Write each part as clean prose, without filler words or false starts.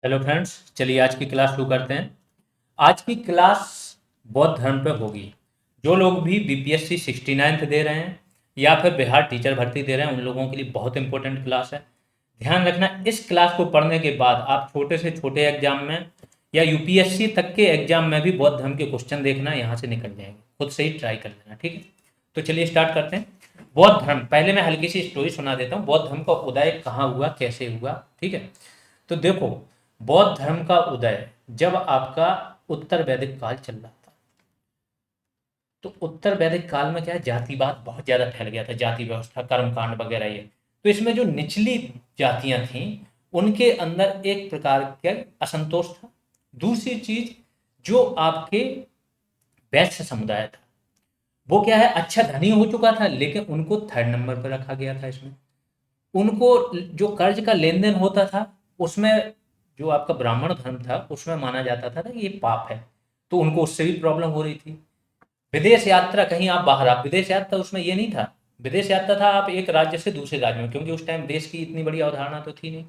Hello friends, चलिए आज की क्लास शुरू करते हैं। आज की क्लास बौद्ध धर्म पे होगी। जो लोग भी बीपीएससी 69th दे रहे हैं या फिर बिहार टीचर भर्ती दे रहे हैं, उन लोगों के लिए बहुत इंपॉर्टेंट क्लास है। ध्यान रखना, इस क्लास को पढ़ने के बाद आप छोटे से छोटे एग्जाम में या यूपीएससी तक के एग्जाम में भी बौद्ध धर्म के क्वेश्चन देखना, यहाँ से निकल जाएंगे। खुद से ही ट्राई कर लेना, ठीक है। तो चलिए स्टार्ट करते हैं। बौद्ध धर्म, पहले मैं हल्की सी स्टोरी सुना देता हूँ। बौद्ध धर्म का उदय कहाँ हुआ, कैसे हुआ, ठीक है। तो देखो, बौद्ध धर्म का उदय जब आपका उत्तर वैदिक काल चल रहा था। तो उत्तर वैदिक काल में क्या है, जातिवाद बहुत ज्यादा फैल गया था, जाति व्यवस्था, कर्मकांड वगैरह ये। तो इसमें जो निचली जातियां थीं, उनके अंदर एक प्रकार का असंतोष था। दूसरी चीज, जो आपके वैश्य समुदाय था, वो क्या है, अच्छा धनी हो चुका था, लेकिन उनको थर्ड नंबर पर रखा गया था इसमें। उनको जो कर्ज का लेन देन होता था, उसमें जो आपका ब्राह्मण धर्म था, उसमें माना जाता था ना कि ये पाप है। तो उनको उससे भी प्रॉब्लम हो रही थी। विदेश यात्रा, कहीं आप बाहर, आप विदेश यात्रा, उसमें ये नहीं था। विदेश यात्रा था आप एक राज्य से दूसरे राज्य में, क्योंकि उस टाइम देश की इतनी बड़ी अवधारणा तो थी नहीं।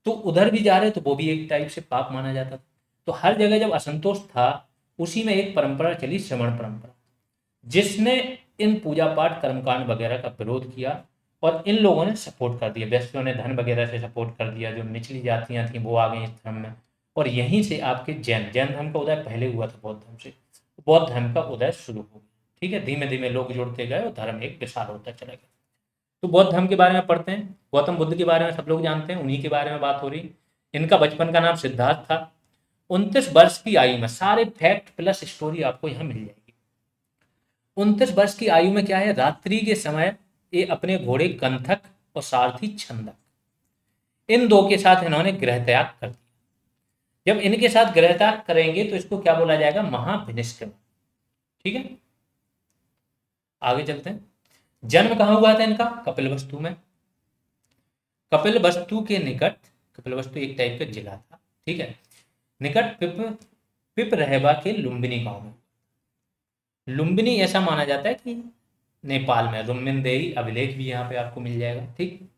तो उधर भी जा रहे तो वो भी एक टाइप से पाप माना जाता था। तो हर जगह जब असंतोष था, उसी में एक परंपरा चली, श्रवण परंपरा, जिसने इन पूजा पाठ कर्मकांड वगैरह का विरोध किया। और इन लोगों ने सपोर्ट कर दिया, व्यक्तियों ने धन वगैरह से सपोर्ट कर दिया, जो निचली जातियां थीं वो आ गई इस धर्म में। और यहीं से आपके जैन जैन धर्म का उदय पहले हुआ था बौद्ध धर्म से। बौद्ध धर्म का उदय शुरू हो गया, ठीक है। धीमे धीमे लोग जुड़ते गए और धर्म एक विशाल होता चला गया। तो बौद्ध धर्म के बारे में पढ़ते हैं। गौतम बुद्ध के बारे में सब लोग जानते हैं, उन्हीं के बारे में बात हो रही। इनका बचपन का नाम सिद्धार्थ था। 29 वर्ष की आयु में, सारे फैक्ट प्लस स्टोरी आपको यहाँ मिल जाएगी। 29 वर्ष की आयु में क्या है, रात्रि के समय ये अपने घोड़े कंथक और सारथी छंदक, इन दो के साथ इन्होंने गृह त्याग कर दिया। जब इनके साथ गृह त्याग करेंगे तो इसको क्या बोला जाएगा, महाविनिष्क्रमण, ठीक है। आगे चलते हैं। जन्म कहाँ हुआ था इनका, कपिलवस्तु में। कपिलवस्तु के निकट, कपिलवस्तु एक टाइप का जिला था, ठीक है, निकट पिपरहेबा के लुम्बिनी गांव में। लुम्बिनी ऐसा माना जाता है कि नेपाल में, रुम्मिनदेही अभिलेख भी यहाँ पे आपको मिल जाएगा, ठीक।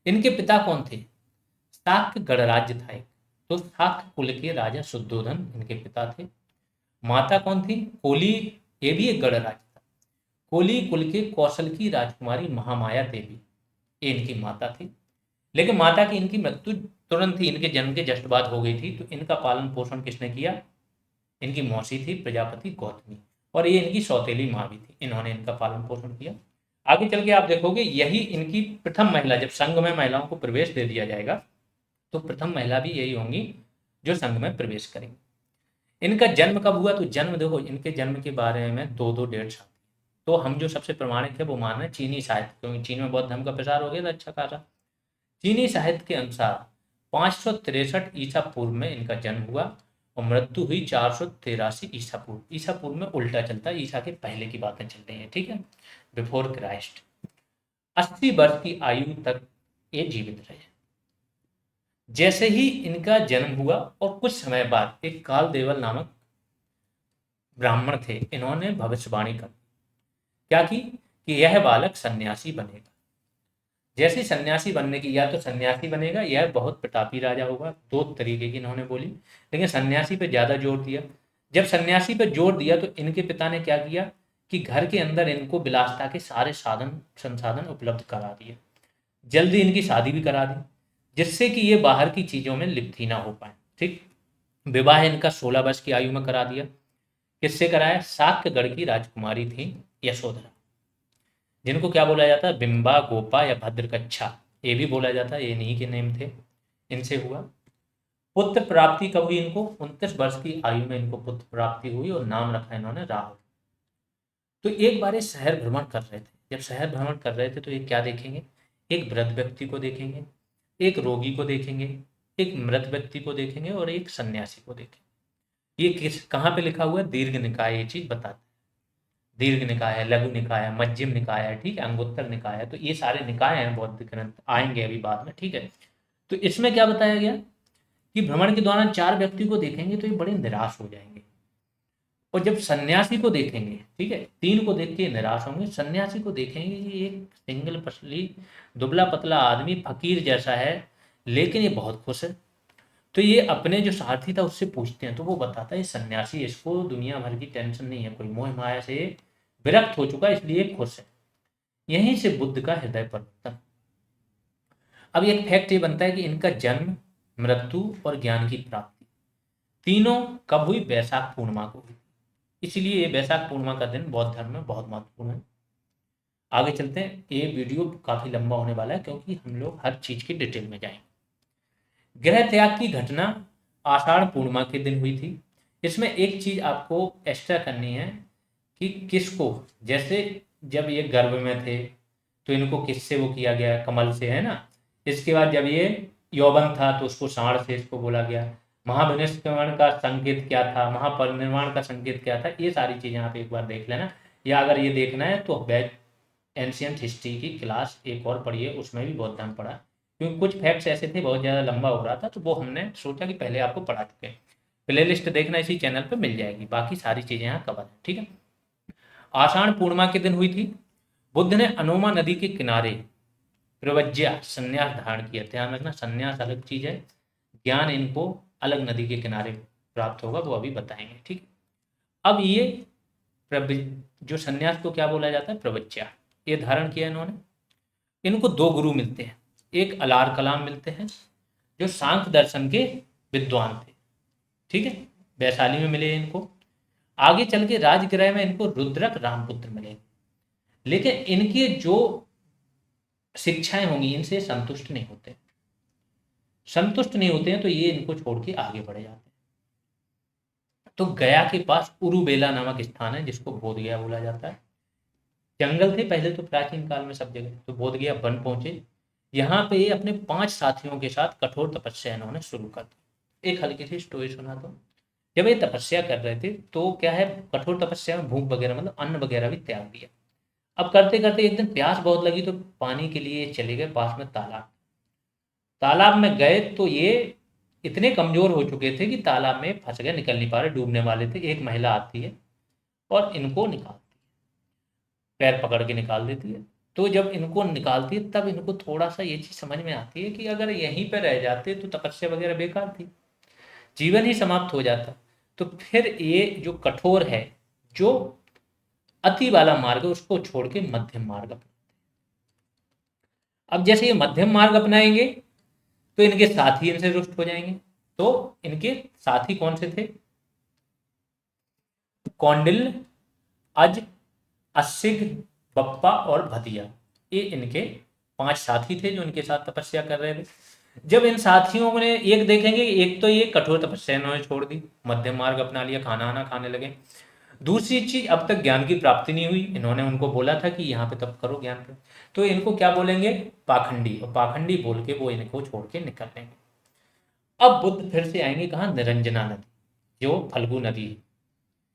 इनके पिता कौन थे, शाक्य गणराज्य था एक। तो शाक्य कुल के राजा शुद्धोधन इनके पिता थे। माता कौन थी, कोली, ये भी एक गणराज्य था। कोली कुल के कौशल की राजकुमारी महामाया देवी, ये इनकी माता थी। लेकिन माता की इनकी मृत्यु तुरंत ही इनके जन्म के जस्ट बाद हो गई थी। तो इनका पालन पोषण किसने किया, इनकी मौसी थी प्रजापति गौतमी, और ये इनकी सौतेली माँ भी थी, इन्होंने इनका पालन पोषण किया। आगे चल के आप देखोगे, यही इनकी प्रथम महिला, जब संघ में महिलाओं को प्रवेश दे दिया जाएगा, तो प्रथम महिला भी यही होंगी जो संघ में प्रवेश करेंगी। इनका जन्म कब हुआ, तो जन्म देखो, इनके जन्म के बारे में दो दो डेट्स आती है। तो हम जो सबसे प्रमाणित है वो मान रहे हैं चीनी साहित्य, क्योंकि चीन में बौद्ध धर्म का प्रसार हो गया था अच्छा खासा। चीनी साहित्य के अनुसार 563 ईसा पूर्व में इनका जन्म हुआ, और मृत्यु हुई 483 ईसा पूर्व। ईसा पूर्व में उल्टा चलता है, ईसा के पहले की बातें चल रही हैं, ठीक है, बिफोर क्राइस्ट। 80 वर्ष की आयु तक ये जीवित रहे। जैसे ही इनका जन्म हुआ और कुछ समय बाद एक काल देवल नामक ब्राह्मण थे, इन्होंने भविष्यवाणी कर क्या की कि यह बालक सन्यासी बनेगा। जैसे सन्यासी बनने की, या तो सन्यासी बनेगा या बहुत प्रतापी राजा होगा, दो तरीके की इन्होंने बोली। लेकिन सन्यासी पे ज्यादा जोर दिया। जब सन्यासी पे जोर दिया तो इनके पिता ने क्या किया कि घर के अंदर इनको विलासता के सारे साधन संसाधन उपलब्ध करा दिए। जल्दी इनकी शादी भी करा दी, जिससे कि ये बाहर की चीजों में लिप्त ही ना हो पाए, ठीक। विवाह इनका 16 वर्ष की आयु में करा दिया। किससे कराया, शाक्यगढ़ की राजकुमारी थी यशोधरा, जिनको क्या बोला जाता है, बिंबा, गोपा या भद्रकच्छा, ये भी बोला जाता है, ये इन्हीं के नेम थे। इनसे हुआ। पुत्र प्राप्ति कब हुई इनको, 29 वर्ष की आयु में इनको पुत्र प्राप्ति हुई, और नाम रखा इन्होंने राहुल। तो एक बार ये शहर भ्रमण कर रहे थे। जब शहर भ्रमण कर रहे थे तो ये क्या देखेंगे, एक वृद्ध व्यक्ति को देखेंगे, एक रोगी को देखेंगे, एक मृत व्यक्ति को देखेंगे, और एक सन्यासी को देखेंगे। ये किस कहाँ पे लिखा हुआ है, दीर्घ निकाय ये चीज बताता है। दीर्घ निकाय है, लघु निकाय है, मध्यम निकाय है, ठीक है, अंगुत्तर निकाय है। तो ये सारे निकाय हैं बौद्ध ग्रंथ, आएंगे अभी बाद में, ठीक है। तो इसमें क्या बताया गया कि भ्रमण के दौरान 4 व्यक्ति को देखेंगे तो ये बड़े निराश हो जाएंगे। और जब सन्यासी को देखेंगे, ठीक है, 3 को देख के निराश होंगे। सन्यासी को देखेंगे कि एक सिंगल पसली दुबला पतला आदमी फकीर जैसा है, लेकिन ये बहुत खुश है। तो ये अपने जो सारथी था उससे पूछते हैं, तो वो बताता है सन्यासी, इसको दुनिया भर की टेंशन नहीं है, कोई मोह माया से विरक्त हो चुका, इसलिए खुश है। यहीं से बुद्ध का हृदय परिवर्तन। अब एक फैक्ट ये बनता है कि इनका जन्म, मृत्यु और ज्ञान की प्राप्ति तीनों कब हुई? वैशाख पूर्णिमा को हुई। इसलिए ये वैशाख पूर्णिमा का दिन बौद्ध धर्म में बहुत महत्वपूर्ण है। आगे चलते हैं, ये वीडियो काफी लंबा होने वाला है क्योंकि हम लोग हर चीज की डिटेल में जाएंगे। गृह त्याग की घटना आषाढ़ पूर्णिमा के दिन हुई थी। इसमें एक चीज आपको एक्स्ट्रा करनी है कि किसको, जैसे जब ये गर्भ में थे तो इनको किससे वो किया गया? कमल से, है ना। इसके बाद जब ये यौवन था तो उसको सांड से इसको बोला गया। महाविनिष्क्रमण का संकेत क्या था? महापरिनिर्वाण का संकेत क्या था? ये सारी चीजें आप एक बार देख लेना, या अगर ये देखना है तो एंशियंट हिस्ट्री की क्लास एक और पढ़िए, उसमें भी बहुत टाइम पढ़ा, क्योंकि कुछ फैक्ट्स ऐसे थे बहुत ज़्यादा लंबा हो रहा था, तो वो हमने सोचा कि पहले आपको पढ़ा चुके हैं। प्ले लिस्ट देखना इसी चैनल पे मिल जाएगी, बाकी सारी चीज़ें यहाँ कवर है, ठीक है। आषाढ़ पूर्णिमा के दिन हुई थी। बुद्ध ने अनोमा नदी के किनारे प्रवज्या संन्यास धारण किया। ध्यान रखना, संन्यास अलग चीज है, ज्ञान इनको अलग नदी के किनारे प्राप्त होगा, वो अभी बताएंगे, ठीक है। अब ये जो संन्यास को क्या बोला जाता है? प्रवज्या, ये धारण किया इन्होंने। इनको दो गुरु मिलते हैं, एक अलार कलाम मिलते हैं जो सांख्य दर्शन के विद्वान थे, ठीक है, वैशाली में मिले इनको। आगे चल के राजगृह में इनको रुद्रक रामपुत्र मिले, लेकिन इनकी जो शिक्षाएं होंगी इनसे संतुष्ट नहीं होते, संतुष्ट नहीं होते हैं, तो ये इनको छोड़ के आगे बढ़ जाते हैं। तो गया के पास उरुबेला नामक स्थान है जिसको बोध गया बोला जाता है। जंगल थे पहले तो प्राचीन काल में सब जगह, तो बोध गया वन पहुंचे। यहाँ पे ये अपने 5 साथियों के साथ कठोर तपस्या इन्होंने शुरू कर दी। एक हल्की सी स्टोरी सुना दो। जब ये तपस्या कर रहे थे तो क्या है, कठोर तपस्या में भूख वगैरह मतलब अन्न वगैरह भी त्याग दिया। अब करते करते एक दिन प्यास बहुत लगी तो पानी के लिए चले गए पास में तालाब। तालाब में गए तो ये इतने कमजोर हो चुके थे कि तालाब में फंस गए, निकल नहीं पा रहे, डूबने वाले थे। एक महिला आती है और इनको निकालती है, पैर पकड़ के निकाल देती है। तो जब इनको निकालती है तब इनको थोड़ा सा ये चीज समझ में आती है कि अगर यहीं पर रह जाते तो तपस्या वगैरह बेकार थी, जीवन ही समाप्त हो जाता। तो फिर ये जो कठोर है, जो अति वाला मार्ग है, उसको छोड़ के मध्यम मार्ग अपनाते। अब जैसे ये मध्यम मार्ग अपनाएंगे तो इनके साथी इनसे रुष्ट हो जाएंगे। तो इनके साथी कौन से थे? कौंडिल, अज, असिग, बप्पा और भतिया, ये इनके 5 साथी थे जो इनके साथ तपस्या कर रहे थे। जब इन साथियों ने एक देखेंगे, एक तो ये कठोर तपस्या इन्होंने छोड़ दी, मध्यम मार्ग अपना लिया, खाना आना खाने लगे। दूसरी चीज, अब तक ज्ञान की प्राप्ति नहीं हुई, इन्होंने उनको बोला था कि यहाँ पे तब करो ज्ञान का, तो इनको क्या बोलेंगे? पाखंडी। और पाखंडी बोल के वो इनको छोड़ के निकल लेंगे। अब बुद्ध फिर से आएंगे कहाँ? निरंजना नदी, जो फल्गु नदी है,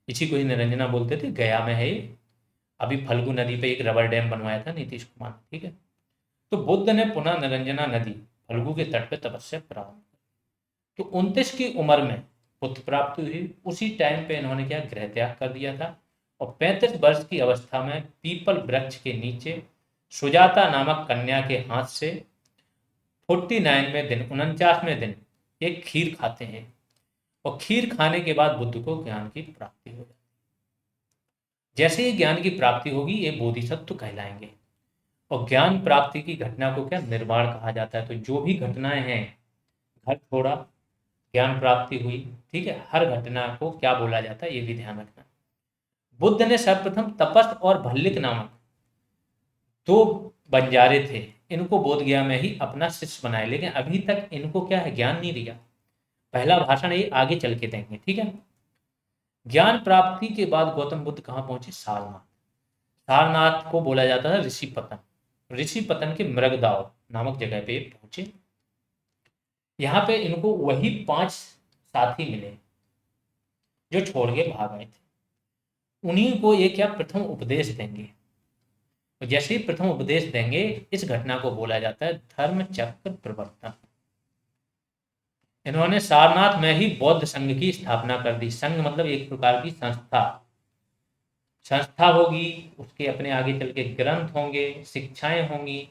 इसी को ही निरंजना बोलते थे, गया में है ये। अभी फल्गु नदी पे एक रबर डैम बनवाया था नीतीश कुमार, ठीक है। तो बुद्ध ने पुनः निरंजना नदी फल्गु के तट पे तपस्या प्रारंभ। तो 29 की उम्र में पुत्र प्राप्ति हुई। उसी टाइम पे इन्होंने क्या? गृह त्याग कर दिया था। और 35 वर्ष की अवस्था में पीपल वृक्ष के नीचे सुजाता नामक कन्या के हाथ से 49वें दिन, 49वें दिन एक खीर खाते हैं। और खीर खाने के बाद बुद्ध को ज्ञान की प्राप्ति हो जाती है। जैसे ही ज्ञान की प्राप्ति होगी ये बोधिसत्व कहलाएंगे। और ज्ञान प्राप्ति की घटना को क्या? निर्वाण कहा जाता है। तो जो भी घटनाएं हैं, घर छोड़ा, ज्ञान प्राप्ति हुई, ठीक है, हर घटना को क्या बोला जाता है ये भी ध्यान रखना। बुद्ध ने सर्वप्रथम तपस और भल्लिक नामक 2 बंजारे थे, इनको बोध गया में ही अपना शिष्य बनाए, लेकिन अभी तक इनको क्या है? ज्ञान नहीं दिया। पहला भाषण ये आगे चल के देंगे, ठीक है। ज्ञान प्राप्ति के बाद गौतम बुद्ध कहाँ पहुंचे? सारनाथ। सारनाथ को बोला जाता है ऋषि पतन। ऋषि पतन के मृगदाव नामक जगह पे पहुंचे। यहाँ पे इनको वही 5 साथी मिले जो छोड़ के भाग आए थे। उन्हीं को ये क्या? प्रथम उपदेश देंगे। तो जैसे ही प्रथम उपदेश देंगे, इस घटना को बोला जाता है धर्म चक्र प्रवर्तन। इन्होंने सारनाथ में ही बौद्ध संघ की स्थापना कर दी। संघ मतलब एक प्रकार की संस्था। संस्था होगी, उसके अपने आगे चल के ग्रंथ होंगे, शिक्षाएं होंगी,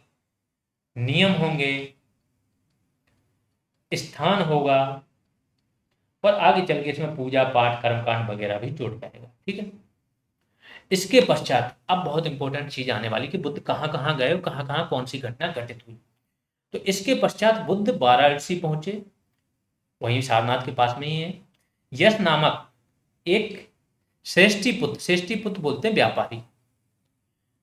नियम होंगे, स्थान होगा, और आगे चल के इसमें पूजा पाठ कर्मकांड वगैरह भी जुड़ जाएगा। ठीक है। इसके पश्चात अब बहुत इंपॉर्टेंट चीज आने वाली कि बुद्ध कहाँ कहाँ गए और कहाँ कहाँ कौन सी घटना घटित हुई। तो इसके पश्चात बुद्ध वाराणसी पहुंचे, वहीं सारनाथ के पास में ही है। यश नामक एक श्रेष्ठी पुत्र बोलते हैं व्यापारी,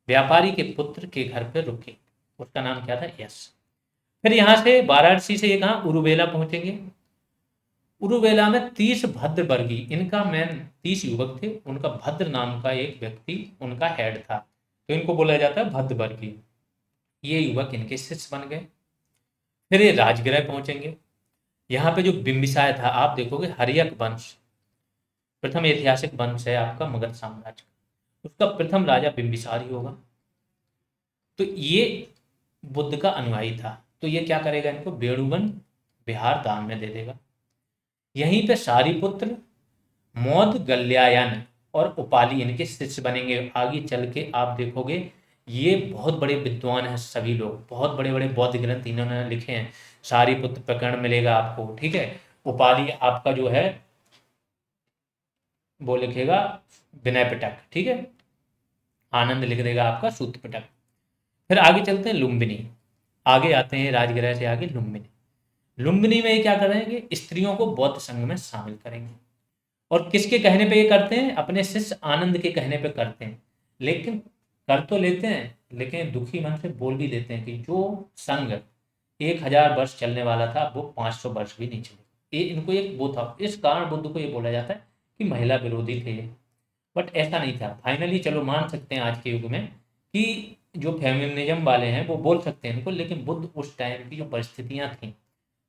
व्यापारी के पुत्र के घर पर रुके, उसका नाम क्या था, यश। फिर यहां से वाराणसी से ये कहाँ उरुवेला पहुंचेंगे। उरुवेला में 30 भद्र वर्गी, इनका मेन 30 युवक थे, उनका भद्र नाम का एक व्यक्ति उनका हेड था, तो इनको बोला जाता है भद्र वर्गी। ये युवक इनके शिष्य बन गए। फिर ये राजगृह पहुंचेंगे। यहाँ पे जो बिंबिसार था, आप देखोगे हर्यक वंश, प्रथम ऐतिहासिक वंश है आपका मगध साम्राज्य का, उसका प्रथम राजा बिंबिसार ही होगा। तो ये बुद्ध का अनुयायी था, तो ये क्या करेगा, इनको बेड़ुवन बिहार दान में दे देगा। यहीं पे सारिपुत्र, मौदगल्यायन और उपाली इनके शिष्य बनेंगे। आगे चल के आप देखोगे ये बहुत बड़े विद्वान हैं, सभी लोग बहुत बड़े बड़े बौद्ध ग्रंथ इन्होंने लिखे हैं। सारिपुत्र प्रकरण मिलेगा आपको, ठीक है। उपाली आपका जो है वो लिखेगा विनय पिटक, ठीक है। आनंद लिख देगा आपका सूत्र पिटक। फिर आगे चलते हैं लुम्बिनी, आगे आते हैं राजगृह से आगे लुम्बिनी। लुम्बिनी में ये क्या करेंगे, स्त्रियों को बौद्ध संघ में शामिल करेंगे। और किसके कहने पे ये करते हैं, अपने शिष्य आनंद के कहने पे करते हैं। लेकिन कर तो लेते हैं, लेकिन दुखी मन से बोल भी देते हैं कि जो संघ 1000 वर्ष चलने वाला था वो 500 वर्ष भी नहीं चले। ये इनको एक वो था, इस कारण बुद्ध को ये बोला जाता है कि महिला विरोधी थे। बट ऐसा नहीं था। फाइनली चलो मान सकते हैं आज के युग में कि जो फेमिनिज्म वाले हैं वो बोल सकते हैं इनको, लेकिन बुद्ध उस टाइम की जो परिस्थितियां थी,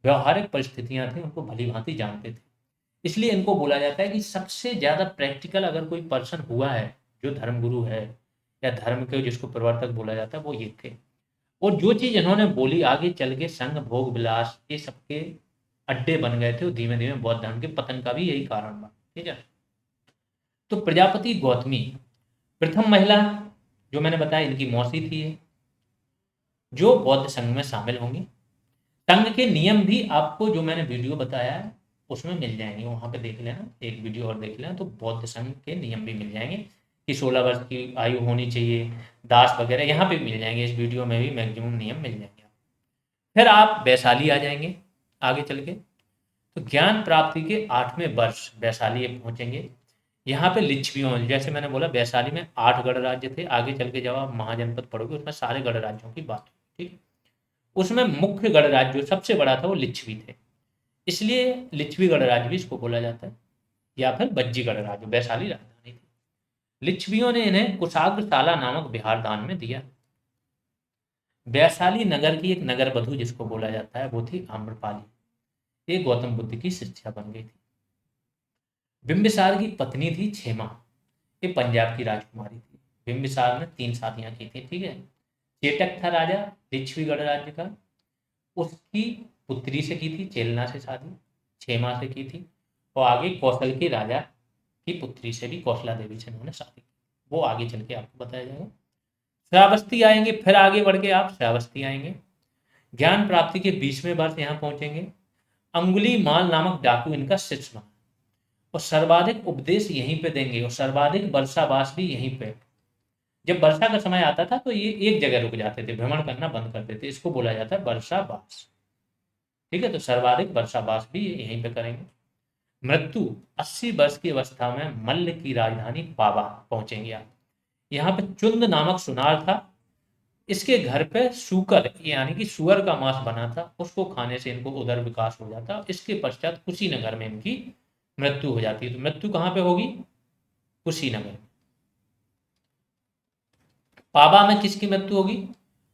व्यवहारिक परिस्थितियां थी, उनको भली भांति जानते थे। इसलिए इनको बोला जाता है कि सबसे ज्यादा प्रैक्टिकल अगर कोई पर्सन हुआ है जो धर्मगुरु है या धर्म के जिसको प्रवर्तक बोला जाता है, वो ये थे। और जो चीज इन्होंने बोली आगे चल के संघ भोग विलास ये सबके अड्डे बन गए थे, वो धीमे धीमे बौद्ध धर्म के पतन का भी यही कारण बना। ठीक है। तो प्रजापति गौतमी प्रथम महिला, जो मैंने बताया इनकी मौसी थी ये, जो बौद्ध संघ में शामिल होंगी। संघ के नियम भी आपको जो मैंने वीडियो बताया है उसमें मिल जाएंगे, वहां पे देख लेना, एक वीडियो और देख लेना, तो बौद्ध संघ के नियम भी मिल जाएंगे कि 16 वर्ष की आयु होनी चाहिए, दास वगैरह यहाँ पे मिल जाएंगे, इस वीडियो में भी मैक्सिमम नियम मिल जाएंगे। फिर आप वैशाली आ जाएंगे आगे चल के। तो ज्ञान प्राप्ति के 8वें वर्ष वैशाली ये पहुंचेंगे। यहाँ पे लिच्छवियों, जैसे मैंने बोला वैशाली में 8 गढ़ राज्य थे, आगे चल के जब आप महाजनपद पढ़ोगे उसमें सारे गढ़ राज्यों की बात होगी। ठीक है। उसमें मुख्य गढ़ राज्य जो सबसे बड़ा था वो लिच्छवी थे, इसलिए लिच्छवी गणराज्य भी इसको बोला जाता है, या फिर बज्जी गणराज्य, वैशाली राजधानी थी। लिच्छवियों ने इन्हें कुशाग्रशाला नामक बिहार दान में दिया। वैशाली नगर की एक नगर बधू जिसको बोला जाता है वो थी आम्रपाली, ये गौतम बुद्ध की शिष्या बन गई थी। बिंबिसार की पत्नी थी क्षेमा, ये पंजाब की राजकुमारी थी। बिंबिसार ने 3 शादियां की थी। ठीक है। चेटक था राजा लिच्छवी गणराज्य का, उसकी पुत्री से की थी चेलना से शादी, क्षेमा से की थी। और आगे कौशल के राजा की पुत्री से भी, कौशला देवी से उन्होंने शादी की, वो आगे चल के आपको बताया जाएगा। श्रावस्ती आएंगे, फिर आगे बढ़ के आप श्रावस्ती आएंगे। ज्ञान प्राप्ति के 20वें वर्ष यहाँ पहुंचेंगे। अंगुली माल नामक डाकू इनका शिष्य बना, और सर्वाधिक उपदेश यहीं पे देंगे, और सर्वाधिक वर्षावास भी यहीं पे। जब वर्षा का समय आता था तो ये एक जगह रुक जाते थे, भ्रमण करना बंद करते थे, इसको बोला जाता है वर्षावास। ठीक है। तो सर्वाधिक वर्षावास भी यहीं पे करेंगे। मृत्यु 80 वर्ष की अवस्था में मल्ल की राजधानी पावा पहुंचेंगे आप। यहाँ पे चुंद नामक सुनार था, इसके घर पे सूकर यानी कि सुअर का मांस बना था, उसको खाने से इनको उदर विकास हो जाता। इसके पश्चात कुशीनगर में इनकी मृत्यु हो जाती है। तो मृत्यु कहाँ पे होगी, कुशीनगर। पावा में किसकी मृत्यु होगी,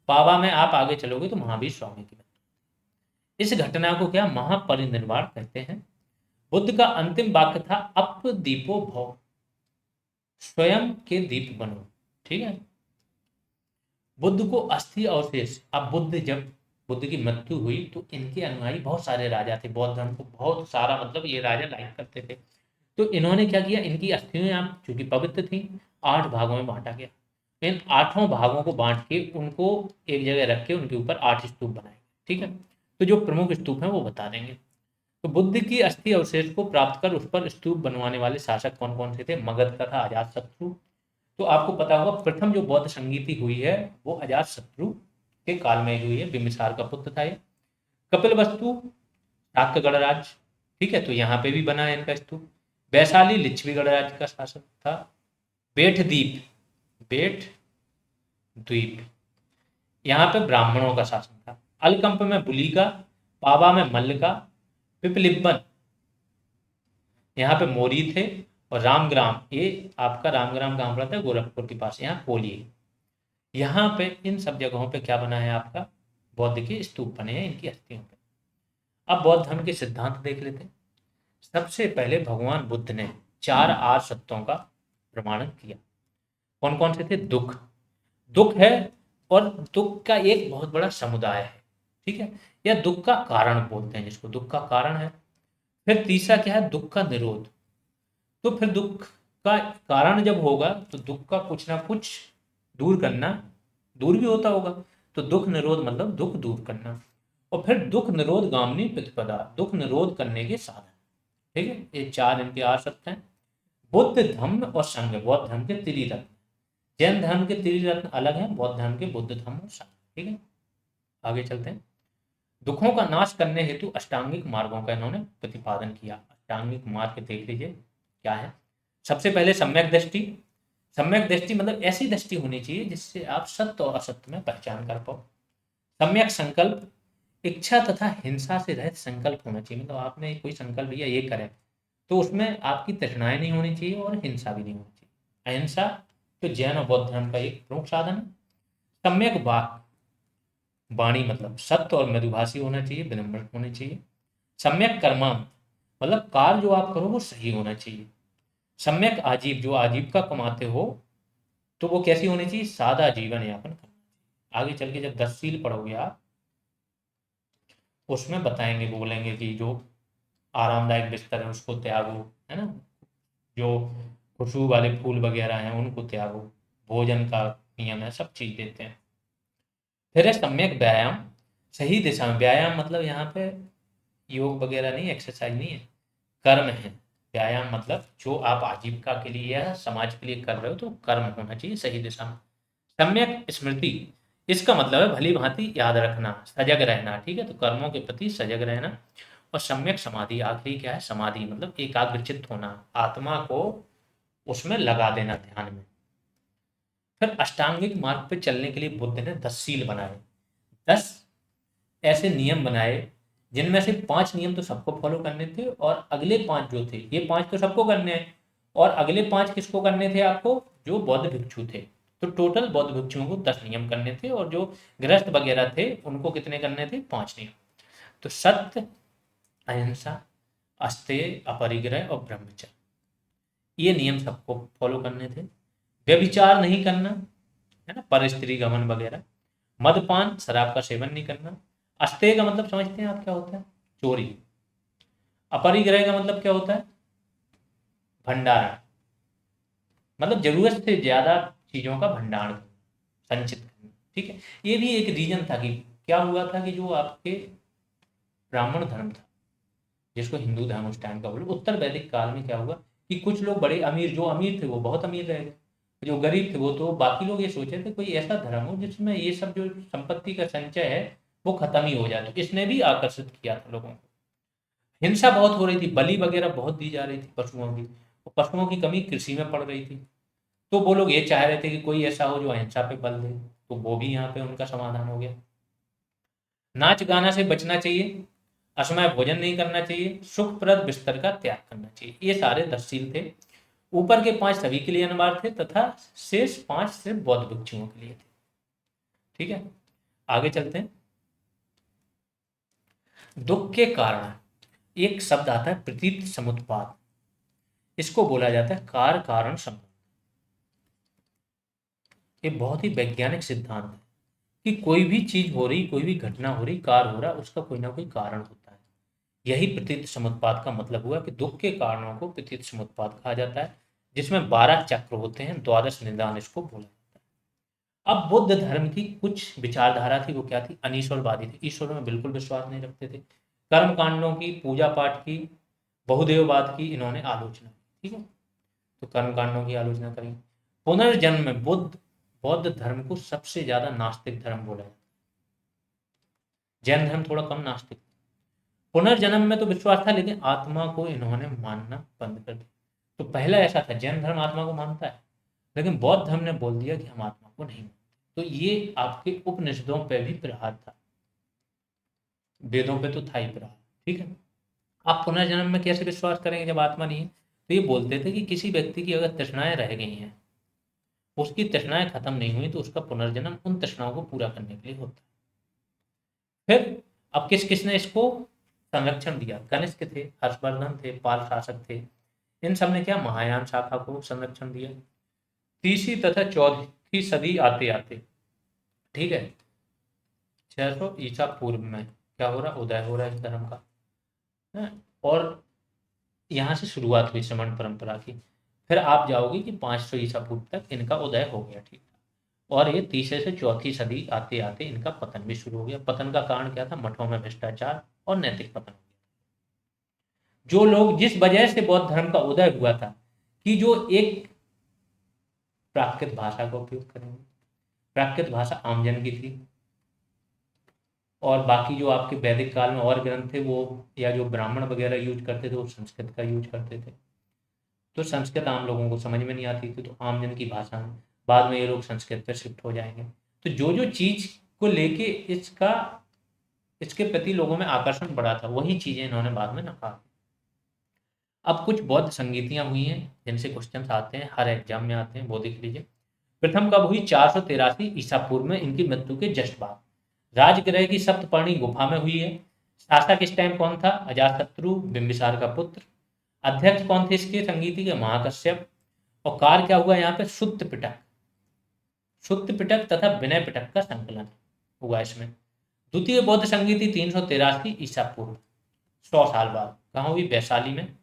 पावा में आप आगे चलोगे तो महावीर स्वामी की मृत्यु। इस घटना को क्या महापरिनिर्वाण कहते हैं। बुद्ध का अंतिम वाक्य था अप दीपो भव, स्वयं के दीप बनो। ठीक है। बुद्ध को अस्थि अवशेष, अब बुद्ध की मृत्यु हुई तो इनके अनुयायी बहुत सारे राजा थे, बौद्ध धर्म को बहुत सारा मतलब ये राजा लाइक करते थे। तो इन्होंने क्या किया, इनकी अस्थियां चूंकि पवित्र थी 8 भागों में बांटा गया। इन 8 भागों को बांट के उनको एक जगह रख के उनके ऊपर 8 स्तूप बनाए। ठीक है। तो जो प्रमुख स्तूप हैं वो बता देंगे। तो बुद्ध की अस्थि अवशेष को प्राप्त कर उस पर स्तूप बनवाने वाले शासक कौन कौन से थे? मगध का था अजातशत्रु। तो आपको पता होगा प्रथम जो बौद्ध संगीति हुई है वो अजातशत्रु के काल में हुई है, बिंबिसार का पुत्र था ये। कपिलवस्तु शाक्य गणराज्य, ठीक है, तो यहाँ पे भी बना है इनका स्तूप। वैशाली लिच्छवी गणराज्य का शासक था। बेठ द्वीप, बेठ द्वीप यहाँ पे ब्राह्मणों का शासन था। अलकंप में बुली का, पावा में मल्ल का, पिपलिब्बन यहाँ पे मोरी थे, और रामग्राम, ये आपका रामग्राम कहाँ पड़ता है? गोरखपुर के पास, यहाँ कोली। यहाँ पे इन सब जगहों पे क्या बना है आपका? बौद्ध के स्तूप बने हैं इनकी अस्थियों पे। अब बौद्ध धर्म के सिद्धांत देख लेते हैं। सबसे पहले भगवान बुद्ध ने 4 आर्य सत्यों का प्रमाणन किया। कौन कौन से थे? दुख, दुख है, और दुख का एक बहुत बड़ा समुदाय है, ठीक है, या दुख का कारण बोलते हैं जिसको, दुख का कारण है। फिर तीसरा क्या है? दुख का निरोध। तो फिर दुख का कारण जब होगा तो दुख का कुछ ना कुछ दूर करना, दूर भी होता होगा, तो दुख निरोध मतलब दुख दूर करना। और फिर दुख निरोध गामिनी प्रतिपदा, दुख निरोध करने के साधन, ठीक है। ये 4 इनके आर्षत्व हैं। बुद्ध धम्म और संघ, बौद्ध धर्म के त्रिरत्न। जैन धर्म के त्रिरत्न अलग हैं, बौद्ध धर्म के बुद्ध धम्म और संघ, ठीक है। आगे चलते हैं। दुखों का नाश करने हेतु अष्टांगिक मार्गों का इन्होंने प्रतिपादन किया। अष्टांगिक मार्ग देख लीजिए क्या है। सबसे पहले सम्यक दृष्टि। सम्यक दृष्टि मतलब ऐसी दृष्टि होनी चाहिए जिससे आप सत्य और असत्य में पहचान कर पाओ। सम्यक संकल्प, इच्छा तथा हिंसा से रहित संकल्प होना चाहिए। मतलब आपने कोई संकल्प लिया ये करें, तो उसमें आपकी तृष्णाएं नहीं होनी चाहिए और हिंसा भी नहीं होनी चाहिए। अहिंसा तो जैन और बौद्ध धर्म का एक प्रमुख साधन है। सम्यक वाक, वाणी मतलब सत्य और मृदुभाषी होना चाहिए, विनम्र होनी चाहिए। सम्यक कर्मा मतलब कार्य जो आप करो वो सही होना चाहिए। सम्यक आजीव, जो आजीविका कमाते हो तो वो कैसी होनी चाहिए? सादा जीवन यापन करना चाहिए। आगे चल के जब 10 सील पढ़ोगे आप, उसमें बताएंगे, बोलेंगे कि जो आरामदायक बिस्तर है उसको त्यागो, है ना, जो खुशबू वाले फूल वगैरह हैं उनको त्यागो, भोजन का नियम है, सब चीज देते हैं। फिर है सम्यक व्यायाम, सही दिशा में व्यायाम मतलब यहाँ पे योग वगैरह नहीं, एक्सरसाइज नहीं है, कर्म है। व्यायाम मतलब जो आप आजीविका के लिए या समाज के लिए कर रहे हो तो कर्म होना चाहिए सही दिशा में। सम्यक स्मृति, इसका मतलब है भली भांति याद रखना, सजग रहना, ठीक है, तो कर्मों के प्रति सजग रहना। और सम्यक समाधि, आखिरी क्या है? समाधि मतलब एकाग्रचित्त होना, आत्मा को उसमें लगा देना ध्यान में। फिर अष्टांगिक मार्ग पर चलने के लिए बुद्ध ने 10 सील बनाए, 10 ऐसे नियम बनाए जिनमें से 5 नियम तो सबको फॉलो करने थे, और अगले 5 जो थे, ये 5 तो सबको करने हैं, और अगले 5 किसको करने थे? आपको, जो बौद्ध भिक्षु थे। तो टोटल बौद्ध भिक्षुओं को 10 नियम करने थे, और जो गृहस्थ वगैरह थे उनको कितने करने थे? 5 नियम। तो सत्य, अहिंसा, अस्तेय, अपरिग्रह और ब्रह्मचर्य, ये नियम सबको फॉलो करने थे। व्यभिचार नहीं करना, है ना, पर स्त्री गमन वगैरह। मदपान, शराब का सेवन नहीं करना। अस्तेय का मतलब समझते हैं आप क्या होता है? चोरी। अपरिग्रह का मतलब क्या होता है? भंडारण, मतलब जरूरत से ज्यादा चीजों का भंडारण, संचित करना, ठीक है। ये भी एक रीजन था कि क्या हुआ था कि जो आपके ब्राह्मण धर्म था, जिसको हिंदू धर्म उस टाइम का बोलो, उत्तर वैदिक काल में क्या हुआ कि कुछ लोग बड़े अमीर, जो अमीर थे वो बहुत अमीर रह गए, जो गरीब थे वो, तो बाकी लोग ये सोचे थे कोई ऐसा धर्म हो जिसमें ये सब जो संपत्ति का संचय है वो खत्म ही हो जाए। तो इसने भी आकर्षित किया था लोगों को। हिंसा बहुत हो रही थी, बलि वगैरह बहुत दी जा रही थी पशुओं की, और पशुओं की कमी कृषि में पड़ रही थी। तो वो लोग ये चाह रहे थे कि कोई ऐसा हो जो अहिंसा पे बल दे, तो वो भी यहाँ पे उनका समाधान हो गया। नाच गाना से बचना चाहिए, असमय भोजन नहीं करना चाहिए, सुखप्रद बिस्तर का त्याग करना चाहिए। ये सारे 10 शील थे। ऊपर के 5 सभी के लिए अनिवार्य थे, तथा शेष 5 सिर्फ बौद्ध भिक्षुओं के लिए थे, ठीक है। आगे चलते हैं। दुख के कारण, एक शब्द आता है प्रतीत समुत्पाद, इसको बोला जाता है कार्य कारण संबंध। ये बहुत ही वैज्ञानिक सिद्धांत है कि कोई भी चीज हो रही, कोई भी घटना हो रही, कार्य हो रहा, उसका कोई ना कोई कारण होता है। यही प्रतीत समुत्पाद का मतलब हुआ कि दुख के कारणों को प्रतीत समुत्पाद कहा जाता है, जिसमें 12 चक्र होते हैं, 12 निदान इसको बोला जाता है। अब बुद्ध धर्म की कुछ विचारधारा थी, वो क्या थी? अनीश्वरवादी थी, ईश्वर में बिल्कुल विश्वास नहीं रखते थे। कर्म कांडों की, पूजा पाठ की, बहुदेववाद की इन्होंने आलोचना की। ठीक है, तो कर्म कांडों की आलोचना करी। पुनर्जन्म में बौद्ध धर्म को सबसे ज्यादा नास्तिक धर्म बोला जाता है। जैन धर्म थोड़ा कम नास्तिक। पुनर्जन्म में तो विश्वास था, लेकिन आत्मा को इन्होंने मानना बंद कर दिया। तो पहला ऐसा था, जैन धर्म आत्मा को मानता है, लेकिन बौद्ध धर्म ने बोल दिया कि हम आत्मा को नहीं मानते। तो ये आपके उपनिषदों पे भी प्रहार था, वेदों पे तो था ही प्रहार। ठीक है, आप पुनर्जन्म में कैसे विश्वास करेंगे जब आत्मा नहीं है? तो ये बोलते थे कि किसी व्यक्ति की अगर तृष्णाएं रह गई हैं, उसकी तृष्णाएं खत्म नहीं हुई, तो उसका पुनर्जन्म उन तृष्णाओं को पूरा करने के लिए होता है। फिर अब किसने इसको संरक्षण दिया? कनिष्क थे, हर्षवर्धन थे, पाल शासक थे, इन सब ने क्या महायान शाखा को संरक्षण दिया। तीसरी तथा चौथी सदी आते आते, ठीक है, 600 ईसा पूर्व में क्या हो रहा? उदय हो रहा है इस धर्म का है? और यहाँ से शुरुआत हुई श्रमण परंपरा की। फिर आप जाओगे कि 500 ईसा पूर्व तक इनका उदय हो गया। ठीक, और ये तीसरे से चौथी सदी आते आते इनका पतन भी शुरू हो गया। पतन का कारण क्या था? मठों में भ्रष्टाचार और नैतिक पतन हो गया। जो लोग, जिस वजह से बौद्ध धर्म का उदय हुआ था कि जो एक प्राकृत भाषा का उपयोग करेंगे, प्राकृत भाषा आमजन की थी, और बाकी जो आपके वैदिक काल में और ग्रंथ थे वो, या जो ब्राह्मण वगैरह यूज करते थे, वो संस्कृत का यूज करते थे। तो संस्कृत आम लोगों को समझ में नहीं आती थी, तो आमजन की भाषा में बाद में ये लोग संस्कृत पर शिफ्ट हो जाएंगे। तो जो जो चीज को लेके इसके प्रति लोगों में आकर्षण बढ़ा था, वही चीजें इन्होंने बाद में नकार। अब कुछ बौद्ध संगीतियां हुई हैं जिनसे क्वेश्चन आते हैं, हर एग्जाम में आते हैं, वो देख लीजिए। प्रथम कब हुई? 483 ईसा पूर्व में, इनकी मृत्यु के जस्ट बाद। राजगृह की सप्तपर्णी गुफा में हुई है। शासक इस टाइम कौन था? अजातशत्रु, बिंबिसार का पुत्र। अध्यक्ष कौन थे इसके संगीति के? महाकश्यप। और कार्य क्या हुआ यहाँ पे? शुद्ध पिटक, शुद्ध पिटक तथा विनय पिटक का संकलन हुआ इसमें। द्वितीय बौद्ध संगीति 383 ईसा पूर्व, 100 साल बाद। कहाँ हुई? वैशाली में।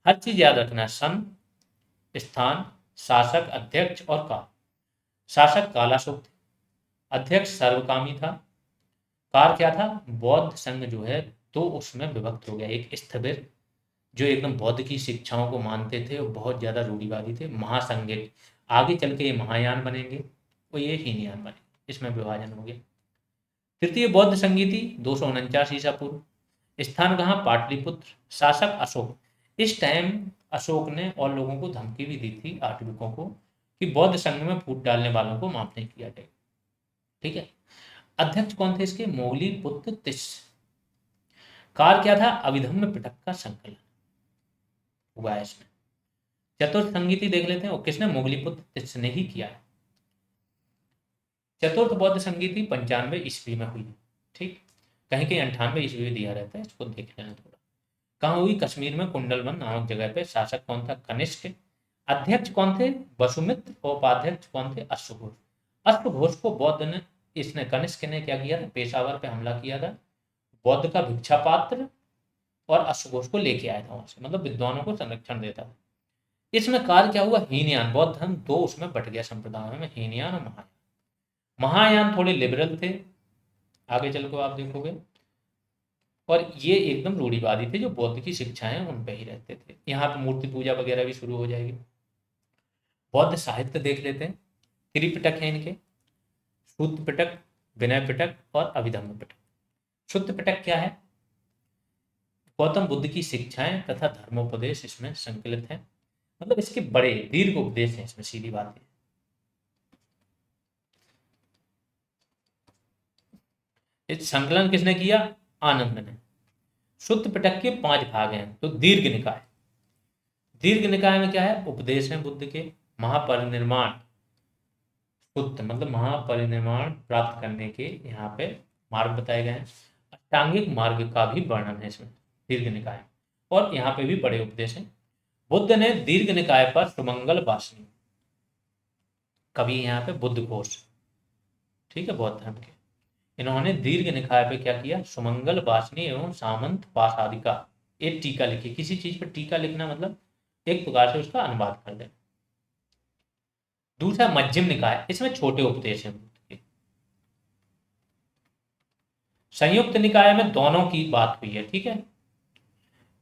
हर चीज याद रखना है, सन, स्थान, शासक, अध्यक्ष और काल। शासक कालाशोक थे, अध्यक्ष सर्वकामी था, कार क्या था? बौद्ध संघ जो है तो उसमें विभक्त हो गया। एक स्थविर जो एकदम बौद्ध की शिक्षाओं को मानते थे और बहुत ज्यादा रूढ़िवादी थे। महासंघिक, आगे चल के ये महायान बनेंगे और ये हीनयान बनेंगे, इसमें विभाजन हो गया। तृतीय बौद्ध संगीति 249 ईसा पूर्व। स्थान कहाँ? पाटलिपुत्र। शासक अशोक। इस टाइम अशोक ने और लोगों को धमकी भी दी थी, आटविकों को, कि बौद्ध संघ में फूट डालने वालों को माफ नहीं किया जाएगा। ठीक है, अध्यक्ष कौन थे इसके? मोगली पुत्र तिस। कार क्या था? अभिधम्म पिटक का संकलन हुआ है इसमें। चतुर्थ संगीति देख लेते हैं, और किसने? मोगली पुत्र तिस ने ही किया है। चतुर्थ बौद्ध संगीति 95 ईस्वी में हुई। ठीक, कहीं कहीं 98 ईस्वी में दिया रहता है, इसको देख लेना थोड़ा। कहाँ हुई? कश्मीर में कुंडलवन नामक जगह पे। शासक कौन था? कनिष्क। अध्यक्ष कौन थे? वसुमित्र। और उपाध्यक्ष कौन थे? अश्वघोष। अश्वघोष को बौद्ध ने, इसने, कनिष्क ने क्या किया था? पेशावर पे हमला किया था, बौद्ध का भिक्षा पात्र और अश्वघोष को लेके आया था वहां से, मतलब विद्वानों को संरक्षण देता था। इसमें कार्य क्या हुआ? हीनयान, बौद्ध धर्म दो उसमें बट गया संप्रदायों में, हीनयान और महायान। महायान थोड़े लिबरल थे, आगे चल को आप देखोगे, और ये एकदम रूढ़िवादी थे, जो बौद्ध की शिक्षाएं उन पे ही रहते थे। यहाँ पे मूर्ति पूजा वगैरह भी शुरू हो जाएगी। बौद्ध साहित्य देख लेते हैं, त्रिपिटक है इनके, शुद्ध पिटक, विनय पिटक और अभिधम्म पिटक। शुद्ध पिटक क्या है? गौतम बुद्ध की शिक्षाएं तथा धर्मोपदेश इसमें संकलित हैं, मतलब इसके बड़े दीर्घ उपदेश हैं इसमें, सीधी बात है। इस संकलन किसने किया? आनंद ने। शुद्ध पिटक के 5 भाग हैं। तो दीर्घ निकाय, दीर्घ निकाय में क्या है? उपदेश है बुद्ध के। महापरिनिर्वाण, शुद्ध मतलब महापरिनिर्वाण प्राप्त करने के यहाँ पे मार्ग बताए गए हैं। अष्टांगिक मार्ग का भी वर्णन है इसमें दीर्घ निकाय में, और यहाँ पे भी बड़े उपदेश हैं। बुद्ध ने दीर्घ निकाय पर सुमंगल वासनी, कभी यहाँ पे बुद्ध घोष, ठीक है, बौद्ध धर्म के, इन्होंने दीर्घ निकाय पे क्या किया? सुमंगल वासनी एवं सामंत पाशादिका, एक टीका लिखी। किसी चीज पर टीका लिखना मतलब एक प्रकार से उसका अनुवाद कर देना। दूसरा मध्यम निकाय, इसमें छोटे उपदेश हैं बुद्ध के। संयुक्त निकाय में दोनों की बात हुई है, ठीक है।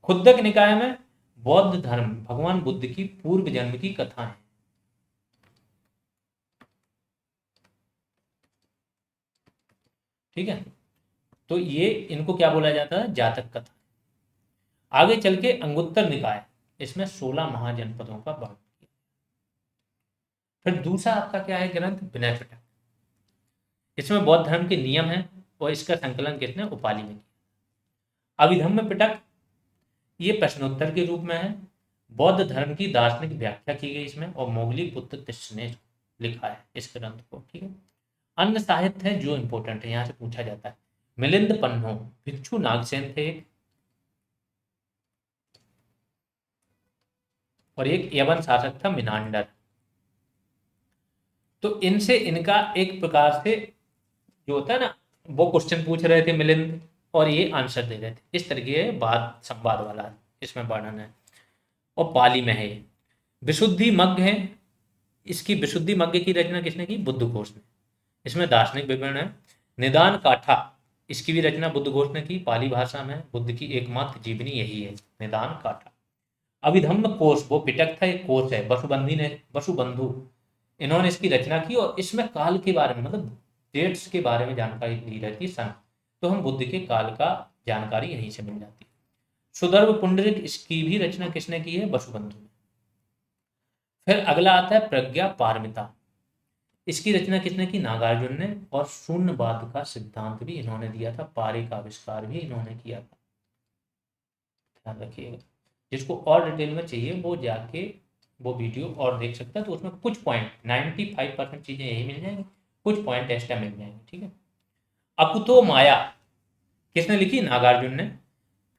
खुद्दक निकाय में बौद्ध धर्म, भगवान बुद्ध की पूर्व जन्म की कथा है। ठीक है, तो ये इनको क्या बोला जाता है, जातक कथा। आगे चल के अंगुत्तर निकाय, इसमें 16 महाजनपदों का वर्णन किया। फिर दूसरा आपका क्या है ग्रंथ, विनय पिटक। इसमें बौद्ध धर्म के नियम है और इसका संकलन किसने, उपालि ने किया। अभिधम्म पिटक ये प्रश्नोत्तर के रूप में है। बौद्ध धर्म की दार्शनिक व्याख्या की गई इसमें, और मोगली पुत्र तिस्स ने लिखा है इस ग्रंथ को, ठीक है। अन्य साहित्य है जो इंपॉर्टेंट है, यहाँ से पूछा जाता है। मिलिंद पन्नो, भिक्षु नागसेन थे एक, और एक यवन शासक था मिनांडर। तो इनसे इनका एक प्रकार से जो होता है ना, वो क्वेश्चन पूछ रहे थे मिलिंद, और ये आंसर दे रहे थे। इस तरीके बात संवाद वाला इसमें वर्णन है। और पाली में है ये। विशुद्धि मग्ग है, इसकी विशुद्धि मग्ग की रचना किसने की, बुद्ध घोष ने। इसमें दार्शनिक विवरण है। निदान काठा, इसकी भी रचना बुद्ध घोष ने की, पाली भाषा में। बुद्ध की एकमात्र जीवनी यही है, निदान काठा। अभिधम्म कोश, वो पिटक था, एक कोश है, वसुबंधु, इन्होंने इसकी रचना की, और इसमें काल के बारे में, मतलब डेट्स के बारे में जानकारी दी रहती है, सन। तो हम बुद्ध के काल का जानकारी यहीं से मिल जाती है। सुदर्भ पुंडरिक, इसकी भी रचना किसने की है, वसुबंधु ने। फिर अगला आता है प्रज्ञा पारमिता, इसकी रचना किसने की, नागार्जुन ने। और शून्यवाद का सिद्धांत भी इन्होंने दिया था, पारे का आविष्कार भी इन्होंने किया था, ध्यान रखिएगा। जिसको और डिटेल में चाहिए वो जाके वो वीडियो और देख सकता है, तो उसमें कुछ पॉइंट 95% चीजें यही मिल जाएंगी, कुछ पॉइंट एक्स्ट्रा मिल जाएंगे, ठीक है। अकुतो माया किसने लिखी, नागार्जुन ने।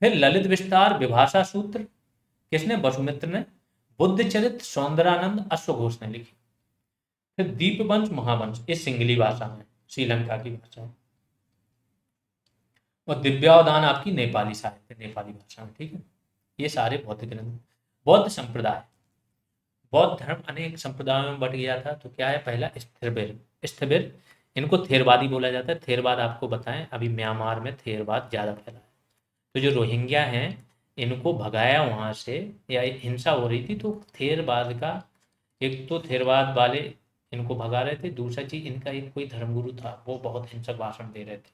फिर ललित विस्तार विभाषा सूत्र किसने, वसुमित्र ने। बुद्ध चरित्र सौंदरानंद अश्वघोष ने लिखी। फिर दीपवंश महावंश, इस सिंगली भाषा में, श्रीलंका की भाषा है। और दिव्यावदान आपकी नेपाली साहित्य, नेपाली भाषा में, ठीक है। ये सारे बौद्ध ग्रंथ। बौद्ध संप्रदाय, बौद्ध धर्म अनेक संप्रदायों में बट गया था। तो क्या है, पहला स्थिरबिर, स्थिरबिर, इनको थेरवादी बोला जाता है। थेरवाद आपको बताएं, अभी म्यांमार में थेरवाद ज्यादा फैला है। तो जो रोहिंग्या हैं इनको भगाया वहां से, या हिंसा हो रही थी, तो थेरवाद का, एक तो थेरवाद वाले इनको भगा रहे थे, दूसरा चीज इनका एक कोई धर्मगुरु था, वो बहुत हिंसक भाषण दे रहे थे,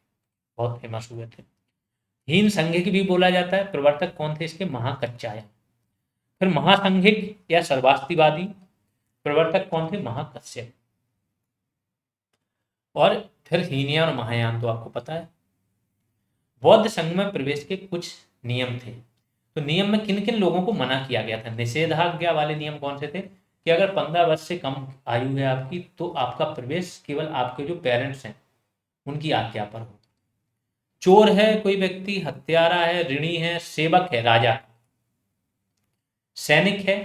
बहुत फेमस हुए थे। हीन संघिक भी बोला जाता है। प्रवर्तक कौन थे इसके, महाकच्चायन। फिर महासंघिक या सर्वास्तिवादी, प्रवर्तक कौन थे, महाकश्यप। और फिर हीनयान और महायान तो आपको पता है। बौद्ध संघ में प्रवेश के कुछ नियम थे। तो नियम में किन किन लोगों को मना किया गया था, निषेधाज्ञा वाले नियम कौन से थे, कि अगर 15 वर्ष से कम आयु है आपकी, तो आपका प्रवेश केवल आपके जो पेरेंट्स हैं उनकी आज्ञा पर हो। चोर है कोई व्यक्ति, हत्यारा है, ऋणी है, सेवक है राजा, सैनिक है,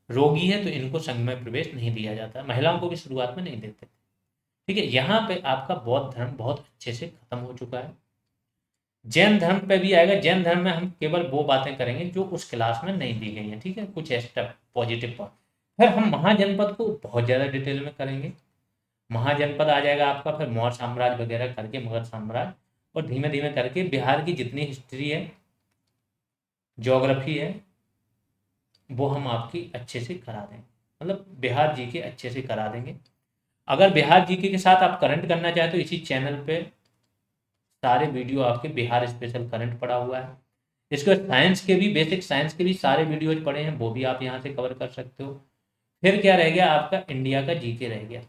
रोगी है, तो इनको संघ में प्रवेश नहीं दिया जाता। महिलाओं को भी शुरुआत में नहीं देते, ठीक है। यहाँ पे आपका बौद्ध धर्म बहुत अच्छे से खत्म हो चुका है। जैन धर्म पे भी आएगा। जैन धर्म में हम केवल वो बातें करेंगे जो उस क्लास में नहीं दी गई हैं, ठीक है, कुछ एक्स्ट्रा पॉजिटिव पॉइंट। फिर हम महाजनपद को बहुत ज़्यादा डिटेल में करेंगे। महाजनपद आ जाएगा आपका, फिर मौर्य साम्राज्य वगैरह करके मुगल साम्राज्य, और धीमे धीमे करके बिहार की जितनी हिस्ट्री है, ज्योग्राफी है, वो हम आपकी अच्छे से करा देंगे, मतलब बिहार जीके अच्छे से करा देंगे। अगर बिहार जीके के साथ आप करंट करना चाहें तो इसी चैनल पे सारे वीडियो आपके बिहार स्पेशल करंट पड़ा हुआ है। इसके बाद साइंस के भी, बेसिक साइंस के भी सारे वीडियोज पड़े हैं, वो भी आप यहाँ से कवर कर सकते हो। फिर क्या रह गया आपका, इंडिया का जीके रह गया,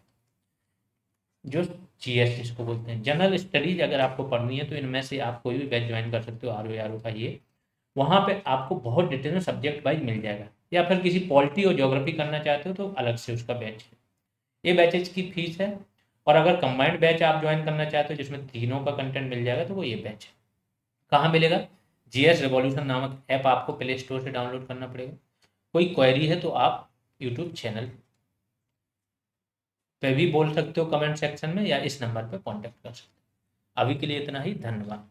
जो जीएस जिसको बोलते हैं, जनरल स्टडीज। अगर आपको पढ़नी है तो इनमें से आप कोई भी बैच ज्वाइन कर सकते हो, आर का ये, वहाँ पे आपको बहुत डिटेल में सब्जेक्ट वाइज मिल जाएगा। या फिर किसी पॉलिटी और ज्योग्राफी करना चाहते हो तो अलग से उसका बैच है। ये बैचेज की फीस है। और अगर कंबाइंड बैच आप ज्वाइन करना चाहते हो जिसमें तीनों का कंटेंट मिल जाएगा, तो वो ये बैच है। कहाँ मिलेगा, जीएस रिवॉल्यूशन नामक ऐप आपको प्ले स्टोर से डाउनलोड करना पड़ेगा। कोई क्वेरी है तो आप यूट्यूब चैनल पे भी बोल सकते हो कमेंट सेक्शन में, या इस नंबर पे कांटेक्ट कर सकते हो। अभी के लिए इतना ही, धन्यवाद।